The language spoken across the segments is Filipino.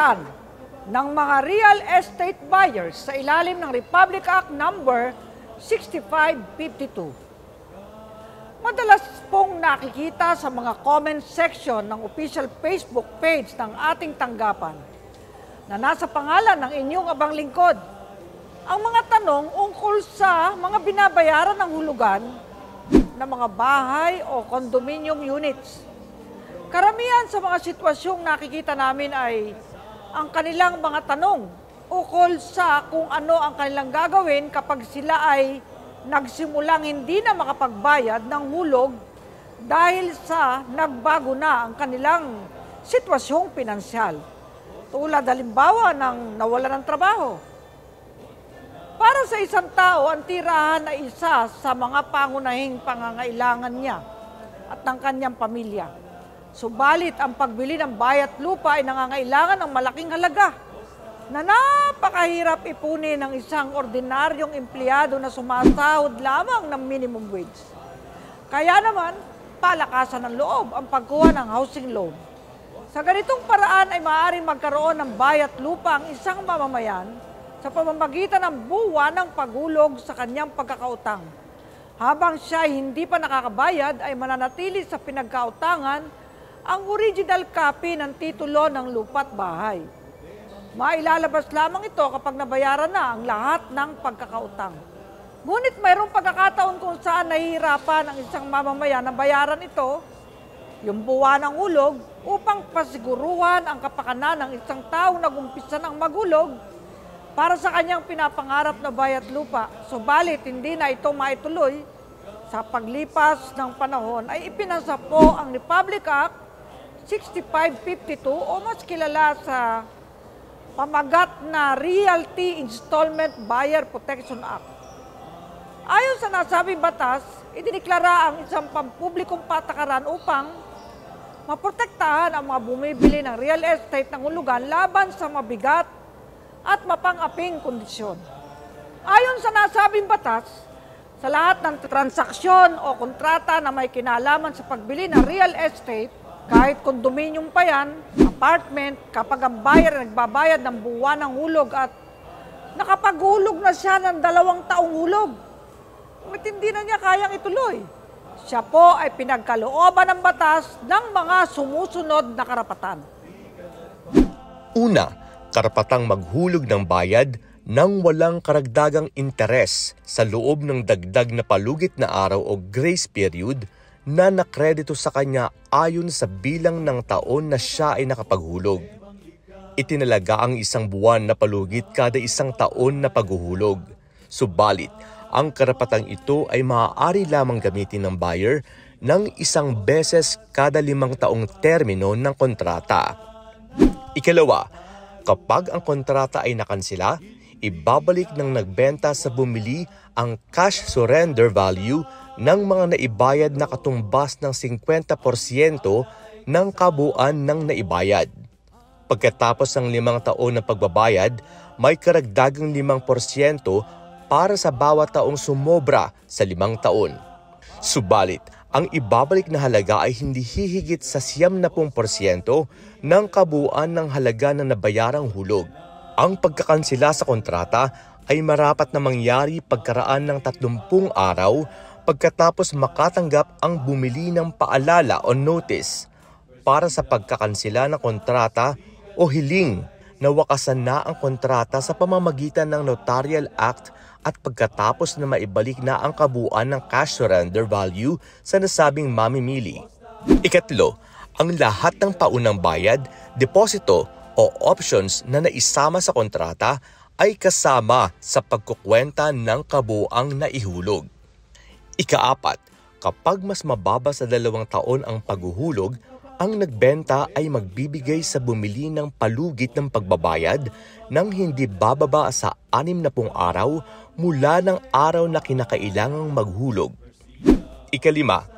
karapatan ng mga real estate buyers sa ilalim ng Republic Act number 6552. Madalas pong nakikita sa mga comment section ng official Facebook page ng ating tanggapan na nasa pangalan ng inyong abang lingkod ang mga tanong ungkol sa mga binabayaran ng hulugan ng mga bahay o condominium units. Karamihan sa mga sitwasyong nakikita namin ay ang kanilang mga tanong ukol sa kung ano ang kanilang gagawin kapag sila ay nagsimulang hindi na makapagbayad ng hulog dahil sa nagbago na ang kanilang sitwasyong pinansyal. Tulad halimbawa ng nawalan ng trabaho. Para sa isang tao, ang tirahan ay isa sa mga pangunahing pangangailangan niya at ng kanyang pamilya. Subalit ang pagbili ng bayat lupa ay nangangailangan ng malaking halaga na napakahirap ipunin ng isang ordinaryong empleyado na sumasahod lamang ng minimum wage. Kaya naman, palakasan ng loob ang pagkuha ng housing loan. Sa ganitong paraan ay maaaring magkaroon ng bayat lupa ang isang mamamayan sa pamamagitan ng buwan ng paghulog sa kanyang pagkakautang. Habang siya ay hindi pa nakakabayad ay mananatili sa pinagkautangan ang original copy ng titulo ng lupa't bahay. Mailalabas lamang ito kapag nabayaran na ang lahat ng pagkakautang. Ngunit mayroong pagkakataon kung saan nahihirapan ang isang mamamayan na bayaran ito, yung buwan ng hulog, upang pasiguruhan ang kapakanan ng isang taong nagumpisa ng maghulog para sa kanyang pinapangarap na bayat lupa. Subalit hindi na ito maituloy, sa paglipas ng panahon ay ipinasa po ang Republic Act 6552 o mas kilala sa pamagat na Realty Installment Buyer Protection Act. Ayon sa nasabing batas, idiniklara ang isang pampublikong patakaran upang maprotektahan ang mga bumibili ng real estate ng hulugan laban sa mabigat at mapang-aping kondisyon. Ayon sa nasabing batas, sa lahat ng transaksyon o kontrata na may kinalaman sa pagbili ng real estate, kahit condominium pa yan, apartment, kapag ang buyer nagbabayad ng buwan ng hulog at nakapaghulog na siya ng 2 taong hulog, ngunit hindi na niya kayang ituloy, siya po ay pinagkalooban ng batas ng mga sumusunod na karapatan. Una, karapatang maghulog ng bayad nang walang karagdagang interes sa loob ng dagdag na palugit na araw o grace period na nakredito sa kanya ayon sa bilang ng taon na siya ay nakapaghulog. Itinalaga ang 1 buwan na palugit kada 1 taon na paghuhulog. Subalit, ang karapatang ito ay maaari lamang gamitin ng buyer ng 1 beses kada 5 taong termino ng kontrata. Ikalawa, kapag ang kontrata ay nakansela, ibabalik ng nagbenta sa bumili ang cash surrender value ng mga naibayad na katumbas ng 50% ng kabuuan ng naibayad. Pagkatapos ng 5 taon na pagbabayad, may karagdagang 5% para sa bawat taong sumobra sa 5 taon. Subalit, ang ibabalik na halaga ay hindi hihigit sa 70% ng kabuuan ng halaga na nabayarang hulog. Ang pagkakansela sa kontrata ay marapat na mangyari pagkaraan ng 30 araw pagkatapos makatanggap ang bumili ng paalala o notice para sa pagkakansela ng kontrata o hiling na wakasan na ang kontrata sa pamamagitan ng Notarial Act at pagkatapos na maibalik na ang kabuuan ng cash surrender value sa nasabing mamimili. Ikatlo, ang lahat ng paunang bayad, deposito o options na naisama sa kontrata ay kasama sa pagkukwenta ng kabuuang naihulog. Ikaapat, kapag mas mababa sa 2 taon ang paghuhulog, ang nagbenta ay magbibigay sa bumili ng palugit ng pagbabayad nang hindi bababa sa 60 araw mula ng araw na kinakailangang maghulog. Ikalima,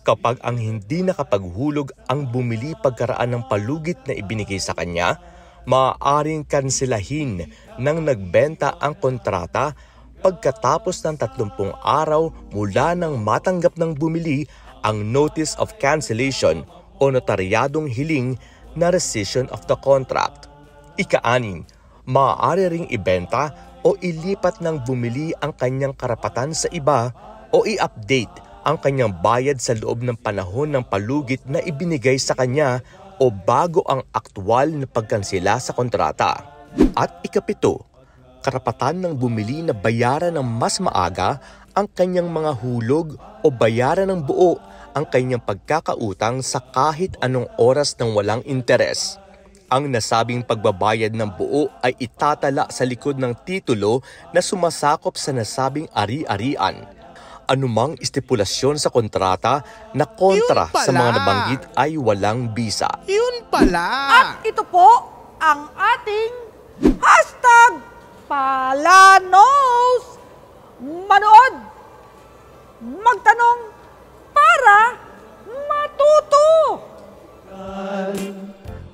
kapag ang hindi nakapaghulog ang bumili pagkaraan ng palugit na ibinigay sa kanya, maaaring kanselahin ng nagbenta ang kontrata pagkatapos ng 30 araw mula nang matanggap ng bumili ang Notice of Cancellation o notaryadong hiling na rescission of the contract. Ika-anim, maaari ring ibenta o ilipat ng bumili ang kanyang karapatan sa iba o i-update ang kanyang bayad sa loob ng panahon ng palugit na ibinigay sa kanya o bago ang aktwal na pagkansela sa kontrata. At ikapito, karapatan ng bumili na bayaran ng mas maaga ang kanyang mga hulog o bayaran ng buo ang kanyang pagkakautang sa kahit anong oras ng walang interes. Ang nasabing pagbabayad ng buo ay itatala sa likod ng titulo na sumasakop sa nasabing ari-arian. Anumang istipulasyon sa kontrata na kontra sa mga nabanggit ay walang bisa. Yun pala! At ito po ang ating hashtag Palanos! Manood! Magtanong para matuto!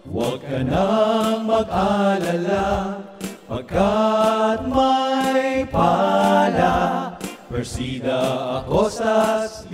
Huwag ka nang mag-alala, pagkat may pala. Persida Acostas,